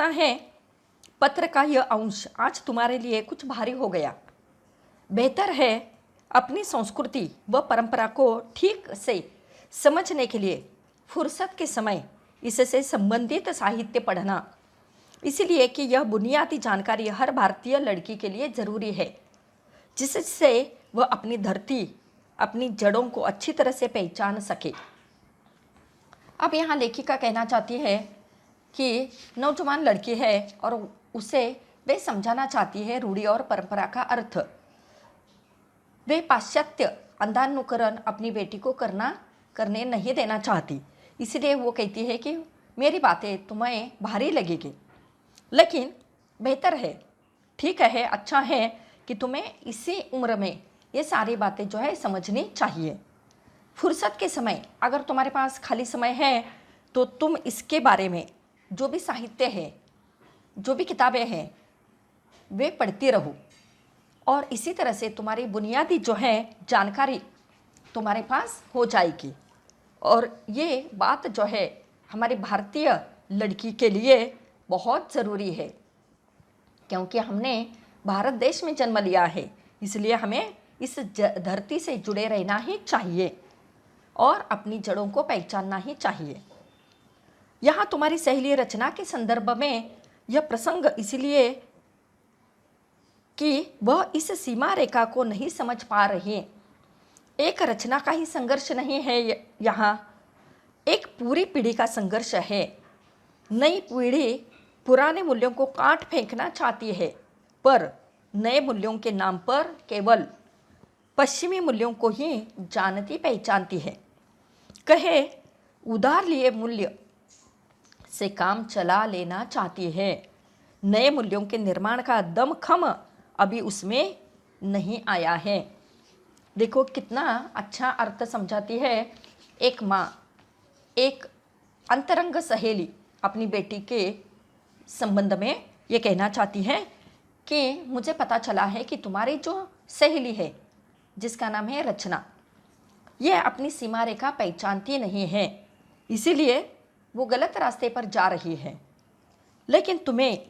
लगता है पत्र का यह अंश आज तुम्हारे लिए कुछ भारी हो गया। बेहतर है अपनी संस्कृति व परंपरा को ठीक से समझने के लिए फुर्सत के समय इससे संबंधित साहित्य पढ़ना, इसलिए कि यह बुनियादी जानकारी हर भारतीय लड़की के लिए ज़रूरी है, जिससे वह अपनी धरती, अपनी जड़ों को अच्छी तरह से पहचान सके। अब यहाँ लेखिका कहना चाहती है कि नौजवान लड़की है और उसे वे समझाना चाहती है रूढ़ी और परंपरा का अर्थ। वे पाश्चात्य अंधानुकरण अपनी बेटी को करने नहीं देना चाहती, इसलिए वो कहती है कि मेरी बातें तुम्हें भारी लगेगी, लेकिन बेहतर है, ठीक है, अच्छा है कि तुम्हें इसी उम्र में ये सारी बातें जो है समझनी चाहिए। फुर्सत के समय अगर तुम्हारे पास खाली समय है तो तुम इसके बारे में जो भी साहित्य है, जो भी किताबें हैं, वे पढ़ती रहो और इसी तरह से तुम्हारी बुनियादी जो है जानकारी तुम्हारे पास हो जाएगी। और ये बात जो है हमारी भारतीय लड़की के लिए बहुत ज़रूरी है, क्योंकि हमने भारत देश में जन्म लिया है, इसलिए हमें इस धरती से जुड़े रहना ही चाहिए और अपनी जड़ों को पहचानना ही चाहिए। यहाँ तुम्हारी सहेली रचना के संदर्भ में यह प्रसंग इसलिए कि वह इस सीमा रेखा को नहीं समझ पा रही। एक रचना का ही संघर्ष नहीं है, यहाँ एक पूरी पीढ़ी का संघर्ष है। नई पीढ़ी पुराने मूल्यों को काट फेंकना चाहती है, पर नए मूल्यों के नाम पर केवल पश्चिमी मूल्यों को ही जानती पहचानती है। कहे उधार लिए मूल्य से काम चला लेना चाहती है। नए मूल्यों के निर्माण का दमखम अभी उसमें नहीं आया है। देखो कितना अच्छा अर्थ समझाती है। एक माँ, एक अंतरंग सहेली अपनी बेटी के संबंध में ये कहना चाहती है कि मुझे पता चला है कि तुम्हारी जो सहेली है जिसका नाम है रचना, ये अपनी सीमा रेखा पहचानती नहीं है, इसीलिए वो गलत रास्ते पर जा रही है। लेकिन तुम्हें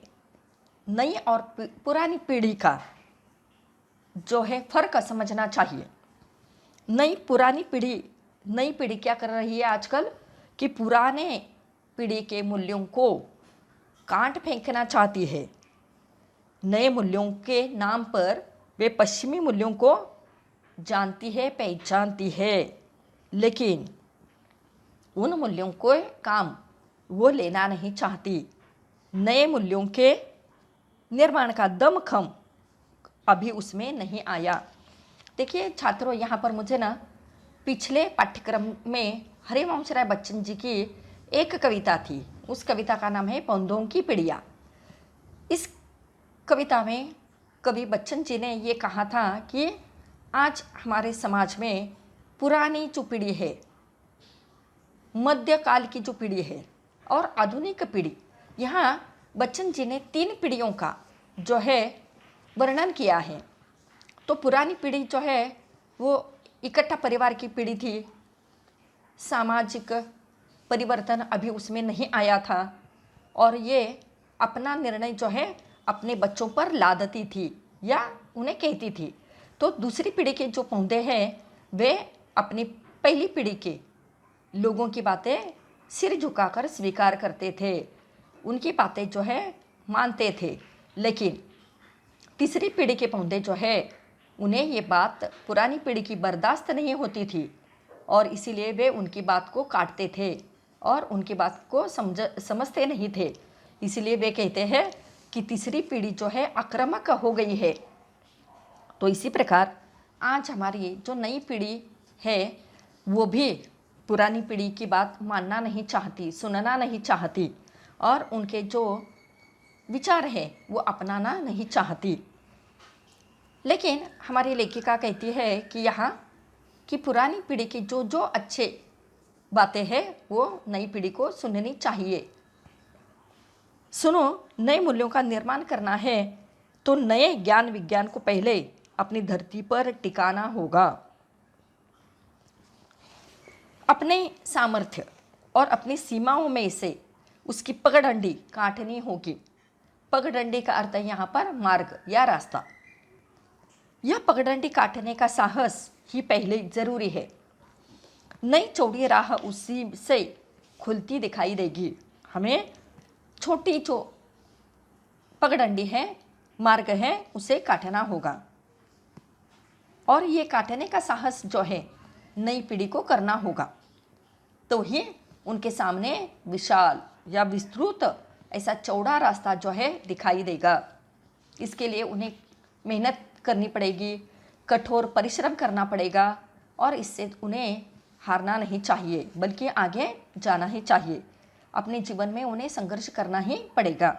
नई और पुरानी पीढ़ी का जो है फ़र्क समझना चाहिए। नई पीढ़ी क्या कर रही है आजकल कि पुराने पीढ़ी के मूल्यों को काट फेंकना चाहती है। नए मूल्यों के नाम पर वे पश्चिमी मूल्यों को जानती है, पहचानती है, लेकिन उन मूल्यों को काम वो लेना नहीं चाहती। नए मूल्यों के निर्माण का दमखम अभी उसमें नहीं आया। देखिए छात्रों, यहाँ पर मुझे ना पिछले पाठ्यक्रम में हरिवंश राय बच्चन जी की एक कविता थी, उस कविता का नाम है पौधों की पिड़िया। इस कविता में कवि बच्चन जी ने ये कहा था कि आज हमारे समाज में पुरानी जो पीढ़ी है, मध्यकाल की जो पीढ़ी है और आधुनिक पीढ़ी, यहाँ बच्चन जी ने 3 पीढ़ियों का जो है वर्णन किया है। तो पुरानी पीढ़ी जो है वो इकट्ठा परिवार की पीढ़ी थी, सामाजिक परिवर्तन अभी उसमें नहीं आया था और ये अपना निर्णय जो है अपने बच्चों पर लादती थी या उन्हें कहती थी। तो दूसरी पीढ़ी के जो पौधे हैं वे अपनी पहली पीढ़ी के लोगों की बातें सिर झुकाकर स्वीकार करते थे, उनकी बातें जो है मानते थे। लेकिन तीसरी पीढ़ी के पौधे जो है उन्हें ये बात पुरानी पीढ़ी की बर्दाश्त नहीं होती थी और इसीलिए वे उनकी बात को काटते थे और उनकी बात को समझते नहीं थे। इसीलिए वे कहते हैं कि तीसरी पीढ़ी जो है आक्रामक हो गई है। तो इसी प्रकार आज हमारी जो नई पीढ़ी है वो भी पुरानी पीढ़ी की बात मानना नहीं चाहती, सुनना नहीं चाहती और उनके जो विचार है वो अपनाना नहीं चाहती। लेकिन हमारी लेखिका कहती है कि यहाँ कि पुरानी पीढ़ी की जो जो अच्छे बातें हैं वो नई पीढ़ी को सुननी चाहिए। सुनो, नए मूल्यों का निर्माण करना है तो नए ज्ञान विज्ञान को पहले अपनी धरती पर टिकाना होगा। अपने सामर्थ्य और अपनी सीमाओं में से उसकी पगडंडी काटनी होगी। पगडंडी का अर्थ है यहाँ पर मार्ग या रास्ता। यह पगडंडी काटने का साहस ही पहले जरूरी है। नई चौड़ी राह उसी से खुलती दिखाई देगी। हमें छोटी जो पगडंडी है, मार्ग है, उसे काटना होगा। और ये काटने का साहस जो है नई पीढ़ी को करना होगा, तो ही उनके सामने विशाल या विस्तृत ऐसा चौड़ा रास्ता जो है दिखाई देगा। इसके लिए उन्हें मेहनत करनी पड़ेगी, कठोर परिश्रम करना पड़ेगा और इससे उन्हें हारना नहीं चाहिए, बल्कि आगे जाना ही चाहिए। अपने जीवन में उन्हें संघर्ष करना ही पड़ेगा।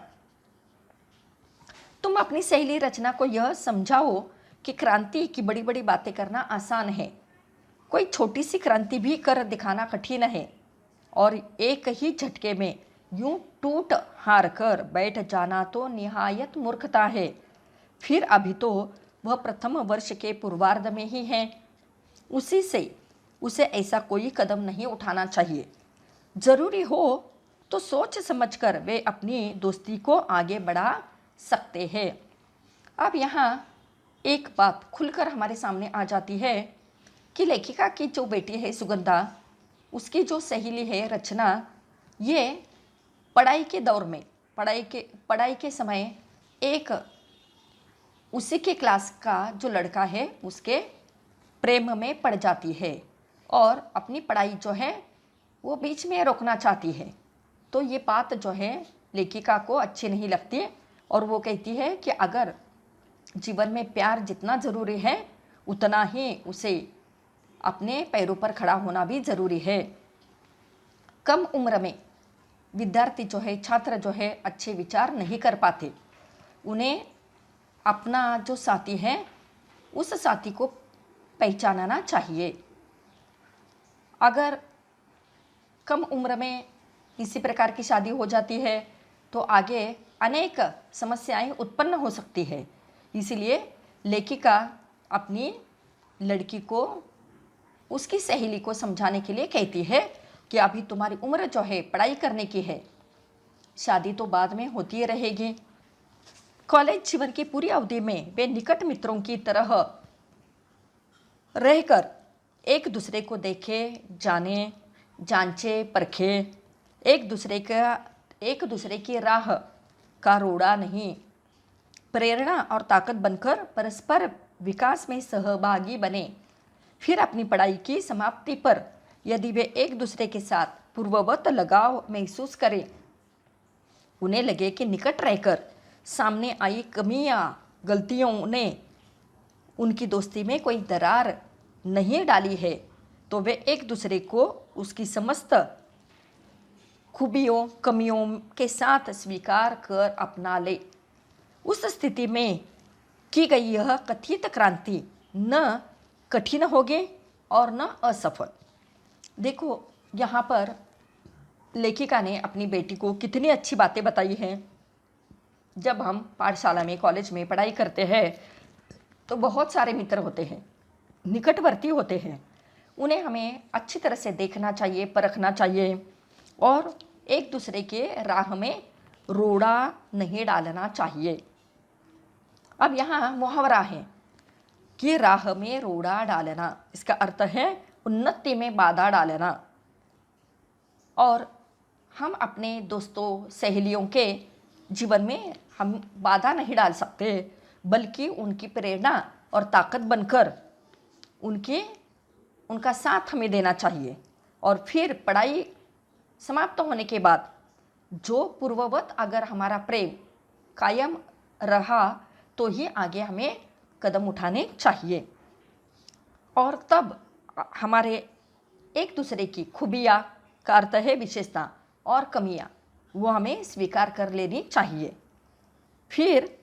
तुम अपनी सहेली रचना को यह समझाओ कि क्रांति की बड़ी बड़ी बातें करना आसान है, कोई छोटी सी क्रांति भी कर दिखाना कठिन है, और एक ही झटके में यूं टूट हार कर बैठ जाना तो निहायत मूर्खता है। फिर अभी तो वह प्रथम वर्ष के पूर्वार्ध में ही है, उसी से उसे ऐसा कोई कदम नहीं उठाना चाहिए। जरूरी हो तो सोच समझकर वे अपनी दोस्ती को आगे बढ़ा सकते हैं। अब यहाँ एक बात खुलकर हमारे सामने आ जाती है कि लेखिका की जो बेटी है सुगंधा, उसकी जो सहेली है रचना, ये पढ़ाई के दौर में पढ़ाई के समय एक उसी के क्लास का जो लड़का है उसके प्रेम में पड़ जाती है और अपनी पढ़ाई जो है वो बीच में रोकना चाहती है। तो ये बात जो है लेखिका को अच्छी नहीं लगती और वो कहती है कि अगर जीवन में प्यार जितना ज़रूरी है उतना ही उसे अपने पैरों पर खड़ा होना भी ज़रूरी है। कम उम्र में विद्यार्थी जो है, छात्र जो है, अच्छे विचार नहीं कर पाते। उन्हें अपना जो साथी है उस साथी को पहचानना चाहिए। अगर कम उम्र में इसी प्रकार की शादी हो जाती है तो आगे अनेक समस्याएं उत्पन्न हो सकती है। इसीलिए लेखिका अपनी लड़की को, उसकी सहेली को समझाने के लिए कहती है कि अभी तुम्हारी उम्र जो है पढ़ाई करने की है, शादी तो बाद में होती रहेगी। कॉलेज जीवन की पूरी अवधि में वे निकट मित्रों की तरह रहकर एक दूसरे को देखे, जाने, जांचे, परखे, एक दूसरे की राह का रोड़ा नहीं, प्रेरणा और ताकत बनकर परस्पर विकास में सहभागी बने। फिर अपनी पढ़ाई की समाप्ति पर यदि वे एक दूसरे के साथ पूर्ववत लगाव महसूस करें, उन्हें लगे कि निकट रहकर सामने आई कमियां, गलतियों ने उनकी दोस्ती में कोई दरार नहीं डाली है, तो वे एक दूसरे को उसकी समस्त खूबियों, कमियों के साथ स्वीकार कर अपना ले। उस स्थिति में की गई यह कथित क्रांति न कठिन होगी और न असफल। देखो यहाँ पर लेखिका ने अपनी बेटी को कितनी अच्छी बातें बताई हैं। जब हम पाठशाला में, कॉलेज में पढ़ाई करते हैं तो बहुत सारे मित्र होते हैं, निकटवर्ती होते हैं। उन्हें हमें अच्छी तरह से देखना चाहिए, परखना चाहिए और एक दूसरे के राह में रोड़ा नहीं डालना चाहिए। अब यहाँ मुहावरा है कि राह में रोड़ा डालना, इसका अर्थ है उन्नति में बाधा डालना। और हम अपने दोस्तों, सहेलियों के जीवन में हम बाधा नहीं डाल सकते, बल्कि उनकी प्रेरणा और ताकत बनकर उनका साथ हमें देना चाहिए। और फिर पढ़ाई समाप्त होने के बाद जो पूर्ववत अगर हमारा प्रेम कायम रहा तो ही आगे हमें कदम उठाने चाहिए। और तब हमारे एक दूसरे की खूबियाँ का अर्थ है विशेषता और कमियाँ, वो हमें स्वीकार कर लेनी चाहिए। फिर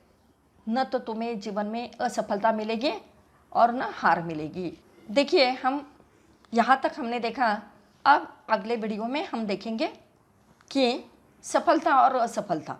न तो तुम्हें जीवन में असफलता मिलेगी और न हार मिलेगी। देखिए, हम यहाँ तक हमने देखा। अब अगले वीडियो में हम देखेंगे कि सफलता और असफलता